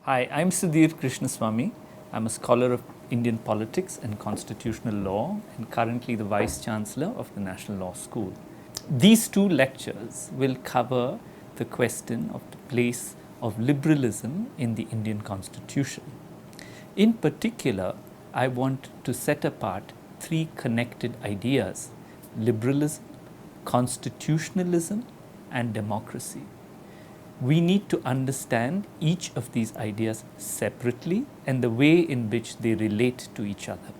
Hi, I'm Sudhir Krishnaswamy. I'm a scholar of Indian politics and constitutional law and currently the Vice Chancellor of the National Law School. These two lectures will cover the question of the place of liberalism in the Indian Constitution. In particular, I want to set apart three connected ideas: liberalism, constitutionalism, and democracy. We need to understand each of these ideas separately and the way in which they relate to each other.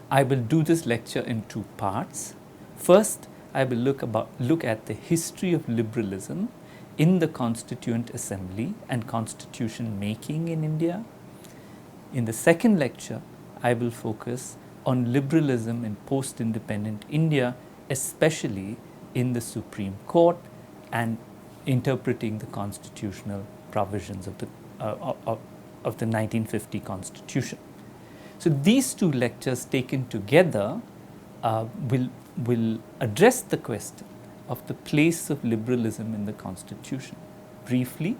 I will do this lecture in two parts. First, I will look at the history of liberalism in the Constituent Assembly and constitution making in India. In the second lecture, I will focus on liberalism in post-independent India, especially in the Supreme Court and interpreting the constitutional provisions of the 1950 Constitution. So these two lectures taken together will address the question of the place of liberalism in the Constitution. Briefly,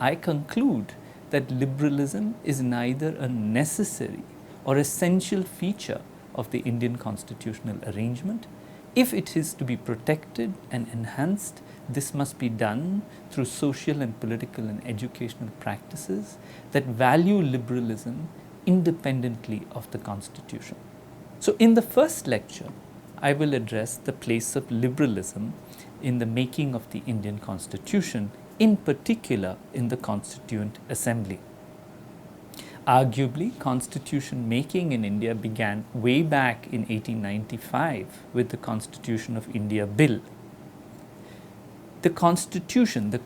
I conclude that liberalism is neither a necessary or essential feature of the Indian constitutional arrangement. If it is to be protected and enhanced, this must be done through social and political and educational practices that value liberalism independently of the Constitution. So in the first lecture, I will address the place of liberalism in the making of the Indian Constitution, in particular in the Constituent Assembly. Arguably, constitution making in India began way back in 1895 with the Constitution of India Bill. The Constitution, the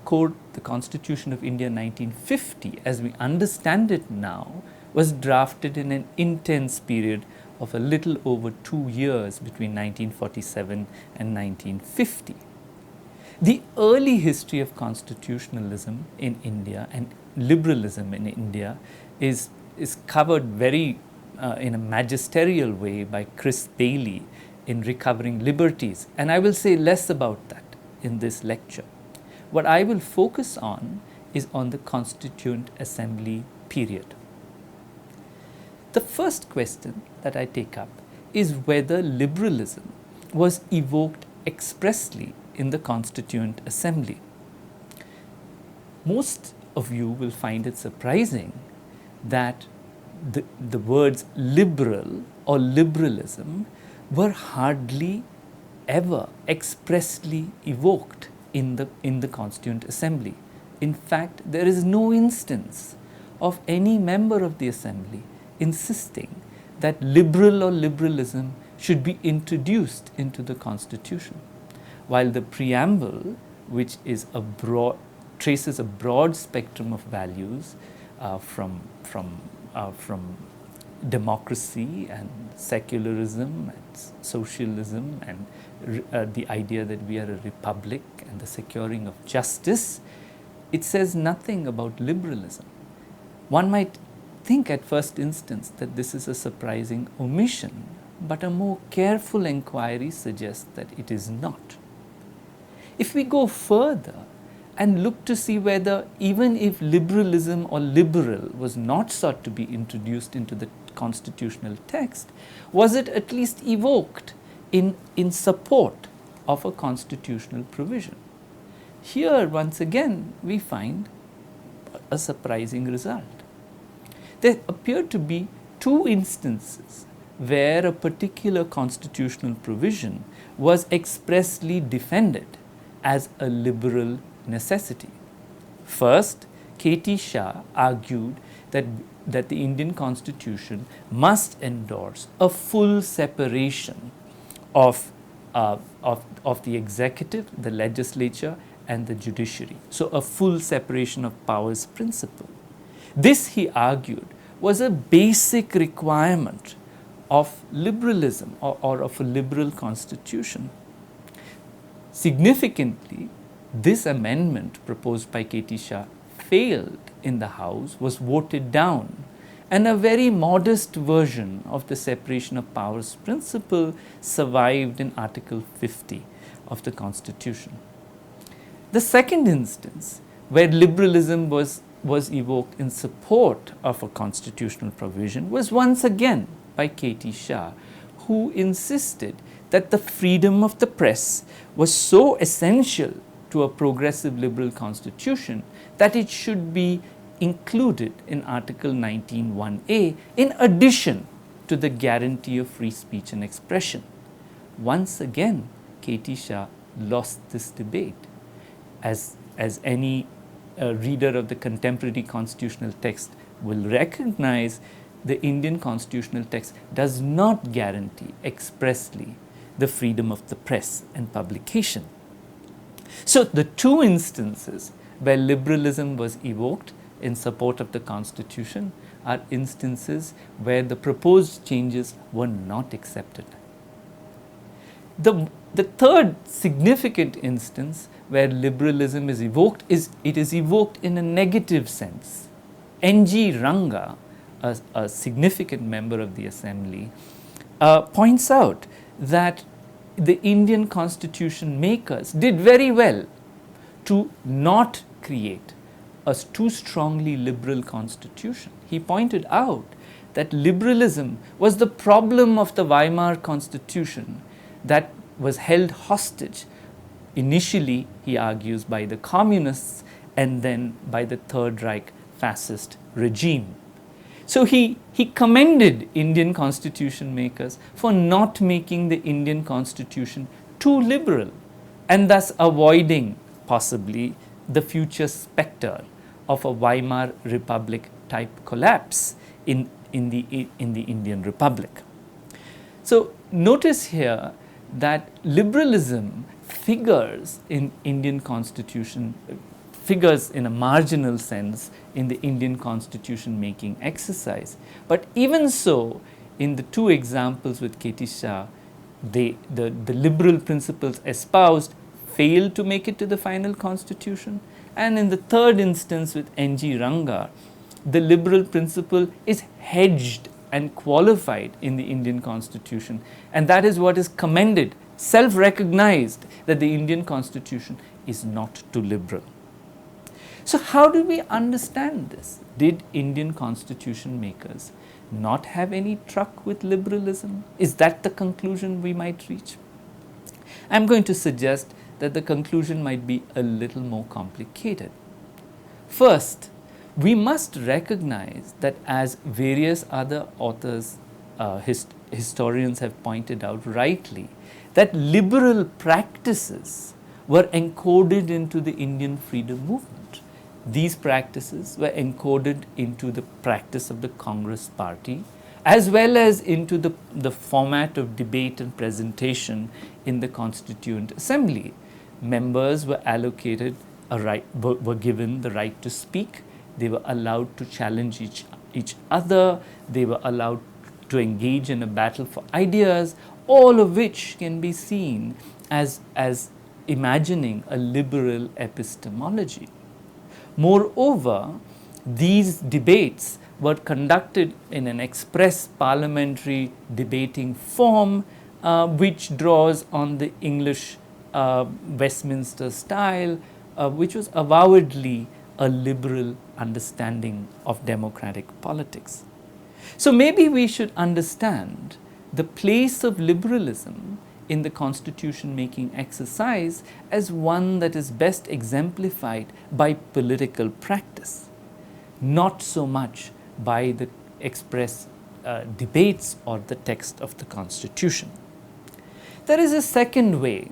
Constitution of India 1950, as we understand it now, was drafted in an intense period of a little over 2 years between 1947 and 1950. The early history of constitutionalism in India and liberalism in India is covered very in a magisterial way by Chris Bailey in Recovering Liberties, and I will say less about that in this lecture. What I will focus on is on the Constituent Assembly period. The first question that I take up is whether liberalism was evoked expressly in the Constituent Assembly. Most of you will find it surprising that the words liberal or liberalism were hardly ever expressly evoked in the Constituent Assembly. In fact, there is no instance of any member of the Assembly insisting that liberal or liberalism should be introduced into the Constitution, while the preamble, which is traces a broad spectrum of values from democracy and secularism and socialism and the idea that we are a republic and the securing of justice, it says nothing about liberalism. One might think at first instance that this is a surprising omission, but a more careful inquiry suggests that it is not. If we go further and look to see whether even if liberalism or liberal was not sought to be introduced into the constitutional text, was it at least evoked in support of a constitutional provision? Here, once again, we find a surprising result. There appear to be two instances where a particular constitutional provision was expressly defended as a liberal necessity. First, K.T. Shah argued that the Indian Constitution must endorse a full separation of the executive, the legislature, and the judiciary. So a full separation of powers principle. This, he argued, was a basic requirement of liberalism or of a liberal constitution. Significantly, this amendment proposed by K.T. Shah failed in the House, was voted down, and a very modest version of the separation of powers principle survived in Article 50 of the Constitution. The second instance where liberalism was was evoked in support of a constitutional provision was once again by K.T. Shah, who insisted that the freedom of the press was so essential to a progressive liberal constitution that it should be included in Article 19(1)(a) in addition to the guarantee of free speech and expression. Once again, K.T. Shah lost this debate. As any reader of the contemporary constitutional text will recognize, the Indian constitutional text does not guarantee expressly the freedom of the press and publication. So the two instances where liberalism was evoked in support of the Constitution are instances where the proposed changes were not accepted. The third significant instance where liberalism is evoked is it is evoked in a negative sense. N.G. Ranga, a significant member of the assembly, points out that the Indian constitution makers did very well to not create a too strongly liberal constitution. He pointed out that liberalism was the problem of the Weimar Constitution that was held hostage initially, he argues, by the communists and then by the Third Reich fascist regime. So he commended Indian constitution makers for not making the Indian constitution too liberal and thus avoiding possibly the future spectre of a Weimar Republic type collapse in the Indian Republic. So notice here that liberalism figures in Indian constitution, figures in a marginal sense in the Indian constitution making exercise. But even so, in the two examples with K.T. Shah, the liberal principles espoused failed to make it to the final constitution. And in the third instance with N.G. Ranga, the liberal principle is hedged and qualified in the Indian constitution. And that is what is commended, self-recognized, that the Indian constitution is not too liberal. So how do we understand this? Did Indian constitution makers not have any truck with liberalism? Is that the conclusion we might reach? I'm going to suggest that the conclusion might be a little more complicated. First, we must recognize that, as various other authors, historians have pointed out rightly, that liberal practices were encoded into the Indian freedom movement. These practices were encoded into the practice of the Congress party, as well as into the format of debate and presentation in the Constituent Assembly. Members were allocated were given the right to speak. They were allowed to challenge each other. They were allowed to engage in a battle for ideas, all of which can be seen as imagining a liberal epistemology. Moreover, these debates were conducted in an express parliamentary debating form, which draws on the English Westminster style, which was avowedly a liberal understanding of democratic politics. So maybe we should understand the place of liberalism in the constitution making exercise as one that is best exemplified by political practice, not so much by the express debates or the text of the Constitution. There is a second way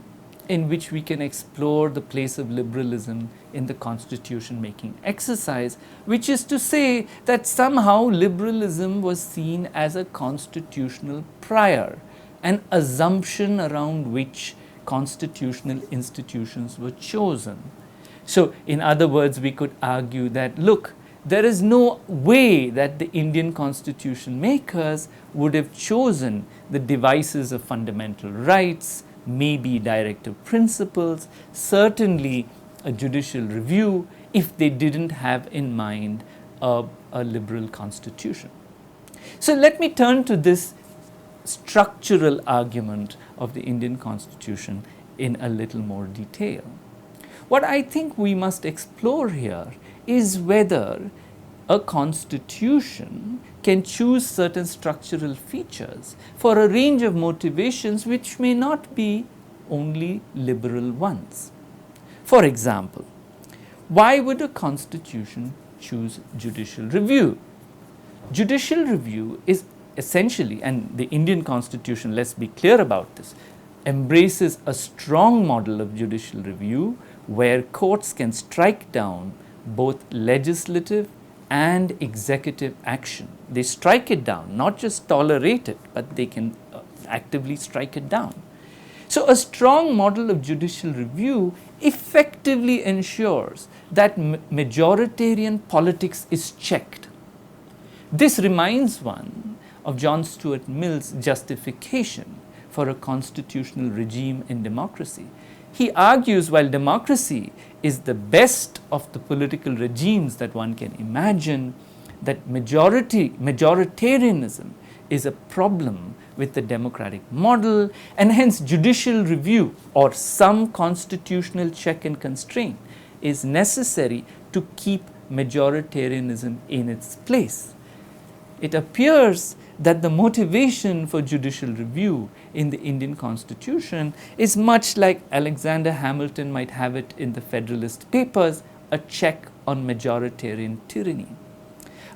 in which we can explore the place of liberalism in the constitution making exercise, which is to say that somehow liberalism was seen as a constitutional prior, an assumption around which constitutional institutions were chosen. So, in other words, we could argue that, look, there is no way that the Indian constitution makers would have chosen the devices of fundamental rights, maybe directive principles, certainly a judicial review, if they didn't have in mind a liberal constitution. So let me turn to this structural argument of the Indian constitution in a little more detail. What I think we must explore here is whether a constitution can choose certain structural features for a range of motivations which may not be only liberal ones. For example, why would a constitution choose judicial review? Judicial review is essentially, and the Indian constitution, let's be clear about this, embraces a strong model of judicial review where courts can strike down both legislative and executive action. They strike it down, not just tolerate it, but they can actively strike it down. So a strong model of judicial review effectively ensures that majoritarian politics is checked. This reminds one of John Stuart Mill's justification for a constitutional regime in democracy. He argues while democracy is the best of the political regimes that one can imagine, that majoritarianism is a problem with the democratic model, and hence judicial review or some constitutional check and constraint is necessary to keep majoritarianism in its place. It appears that the motivation for judicial review in the Indian Constitution is much like Alexander Hamilton might have it in the Federalist Papers, a check on majoritarian tyranny.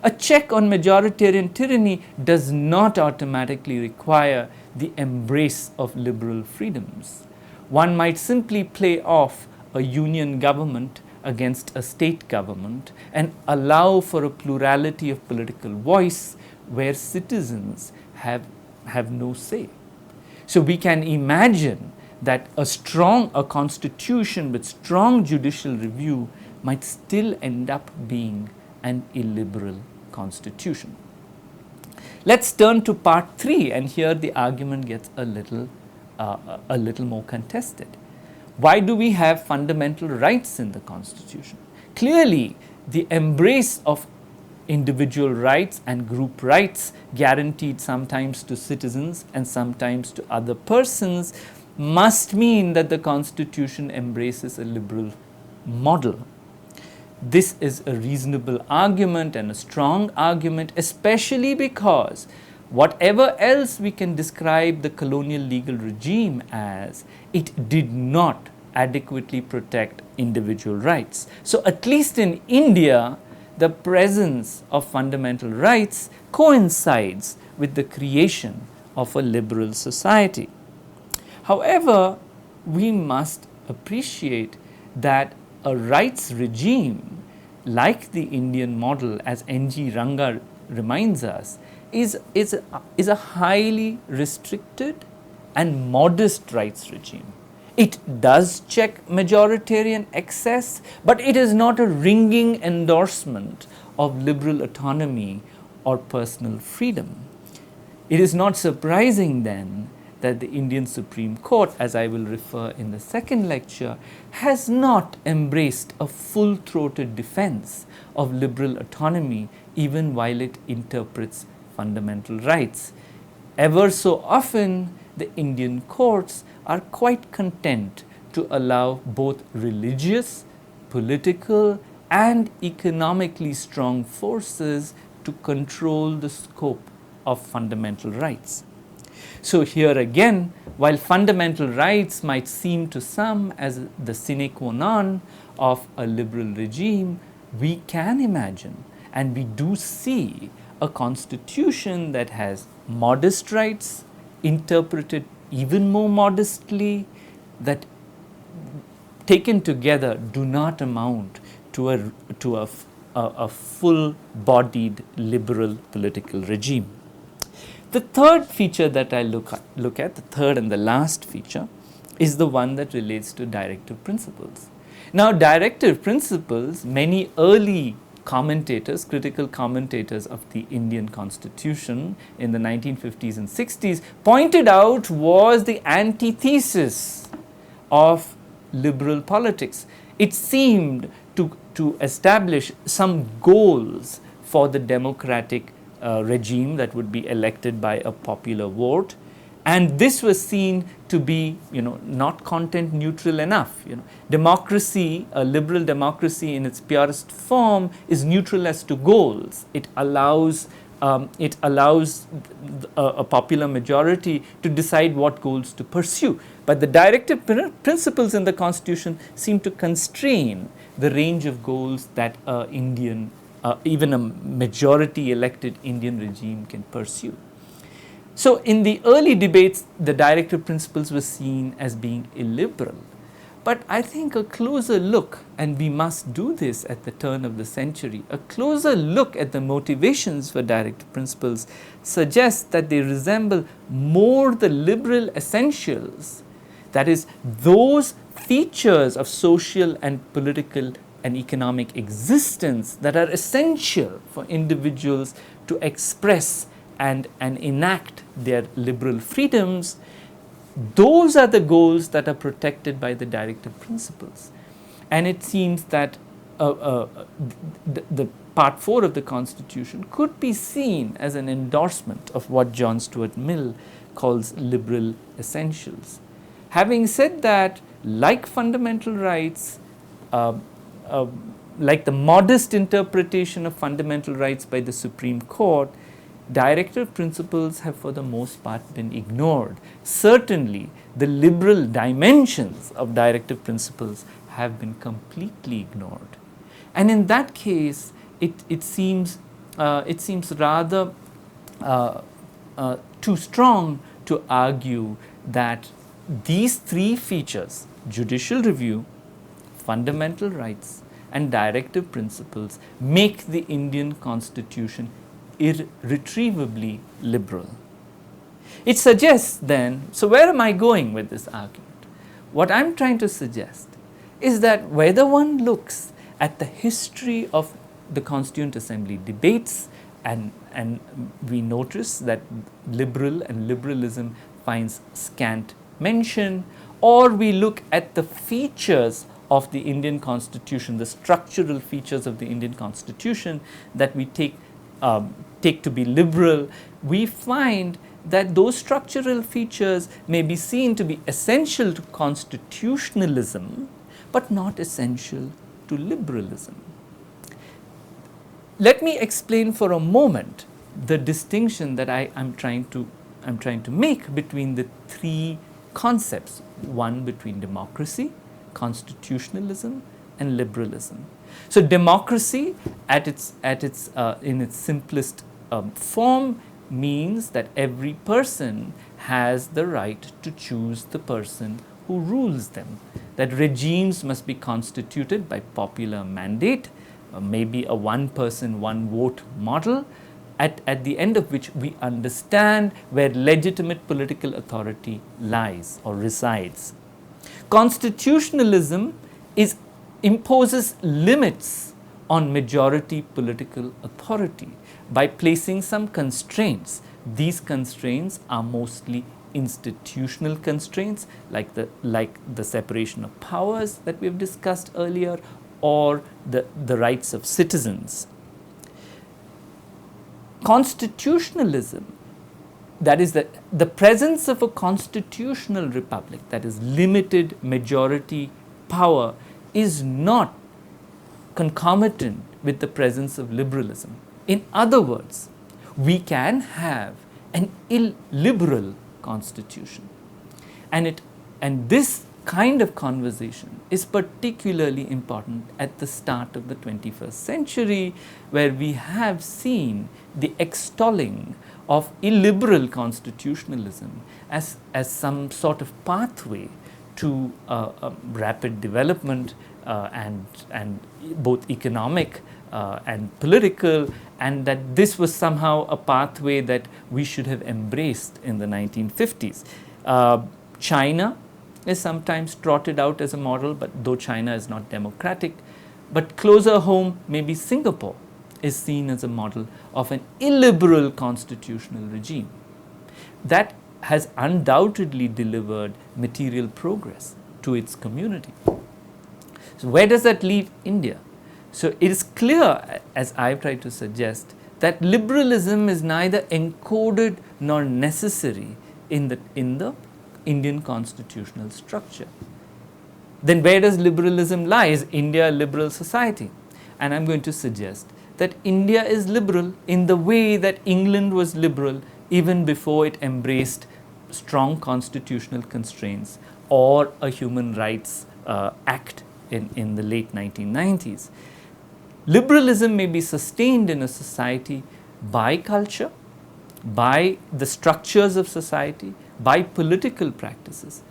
A check on majoritarian tyranny does not automatically require the embrace of liberal freedoms. One might simply play off a union government against a state government and allow for a plurality of political voice where citizens have no say. So we can imagine that a constitution with strong judicial review might still end up being an illiberal constitution. Let's turn to part 3, and here the argument gets a little more contested. Why do we have fundamental rights in the Constitution? Clearly, the embrace of individual rights and group rights guaranteed sometimes to citizens and sometimes to other persons must mean that the Constitution embraces a liberal model. This is a reasonable argument and a strong argument, especially because whatever else we can describe the colonial legal regime as, it did not adequately protect individual rights. So at least in India, the presence of fundamental rights coincides with the creation of a liberal society. However, we must appreciate that a rights regime like the Indian model, as N.G. Ranga reminds us, is a highly restricted and modest rights regime. It does check majoritarian excess, but it is not a ringing endorsement of liberal autonomy or personal freedom. It is not surprising then that the Indian Supreme Court, as I will refer in the second lecture, has not embraced a full-throated defense of liberal autonomy even while it interprets fundamental rights. Ever so often, the Indian courts are quite content to allow both religious, political, and economically strong forces to control the scope of fundamental rights. So here again, while fundamental rights might seem to some as the sine qua non of a liberal regime, we can imagine, and we do see, a constitution that has modest rights, interpreted even more modestly, that taken together do not amount to a full-bodied liberal political regime. The third feature that I look at, the third and the last feature, is the one that relates to directive principles. Now, directive principles, many early commentators, critical commentators of the Indian Constitution in the 1950s and 60s pointed out was the antithesis of liberal politics. It seemed to establish some goals for the democratic regime that would be elected by a popular vote, And this was seen to be, not content neutral enough. Democracy, a liberal democracy in its purest form, is neutral as to goals. It allows a popular majority to decide what goals to pursue. But the directive principles in the Constitution seem to constrain the range of goals that even a majority elected Indian regime can pursue. So in the early debates, the directive principles were seen as being illiberal. But I think a closer look, and we must do this at the turn of the century, a closer look at the motivations for directive principles suggests that they resemble more the liberal essentials, that is, those features of social and political and economic existence that are essential for individuals to express and enact their liberal freedoms. Those are the goals that are protected by the directive principles. And it seems that the Part 4 of the Constitution could be seen as an endorsement of what John Stuart Mill calls liberal essentials. Having said that, like fundamental rights, like the modest interpretation of fundamental rights by the Supreme Court, directive principles have for the most part been ignored. Certainly, the liberal dimensions of directive principles have been completely ignored. And in that case, it seems rather too strong to argue that these three features, judicial review, fundamental rights, and directive principles, make the Indian Constitution irretrievably liberal. It suggests then, so where am I going with this argument? What I'm trying to suggest is that whether one looks at the history of the Constituent Assembly debates, and we notice that liberal and liberalism finds scant mention, or we look at the features of the Indian Constitution, the structural features of the Indian Constitution that we take to be liberal, we find that those structural features may be seen to be essential to constitutionalism, but not essential to liberalism. Let me explain for a moment the distinction that I'm trying to make between the three concepts, one between democracy, constitutionalism, and liberalism. So democracy in its simplest form means that every person has the right to choose the person who rules them, that regimes must be constituted by popular mandate, maybe a one person, one vote model, at the end of which we understand where legitimate political authority lies or resides. Constitutionalism imposes limits on majority political authority by placing some constraints. These constraints are mostly institutional constraints, like the separation of powers that we have discussed earlier, or the rights of citizens. Constitutionalism, that is the presence of a constitutional republic, that is limited majority power, is not concomitant with the presence of liberalism. In other words, we can have an illiberal constitution, and this kind of conversation is particularly important at the start of the 21st century, where we have seen the extolling of illiberal constitutionalism as some sort of pathway to rapid development and both economic and political, and that this was somehow a pathway that we should have embraced in the 1950s. China is sometimes trotted out as a model, but though China is not democratic, but closer home, maybe Singapore is seen as a model of an illiberal constitutional regime that has undoubtedly delivered material progress to its community. So where does that leave India? So it is clear, as I've tried to suggest, that liberalism is neither encoded nor necessary in the Indian constitutional structure. Then where does liberalism lie? Is India a liberal society? And I'm going to suggest that India is liberal in the way that England was liberal even before it embraced strong constitutional constraints or a human rights act in the late 1990s. Liberalism may be sustained in a society by culture, by the structures of society, by political practices,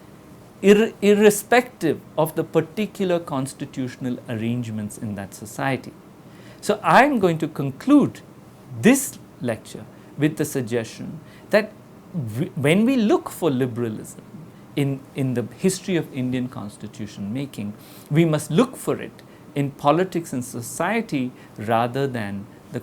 irrespective of the particular constitutional arrangements in that society. So I am going to conclude this lecture with the suggestion that when we look for liberalism in the history of Indian constitution making, we must look for it in politics and society rather than the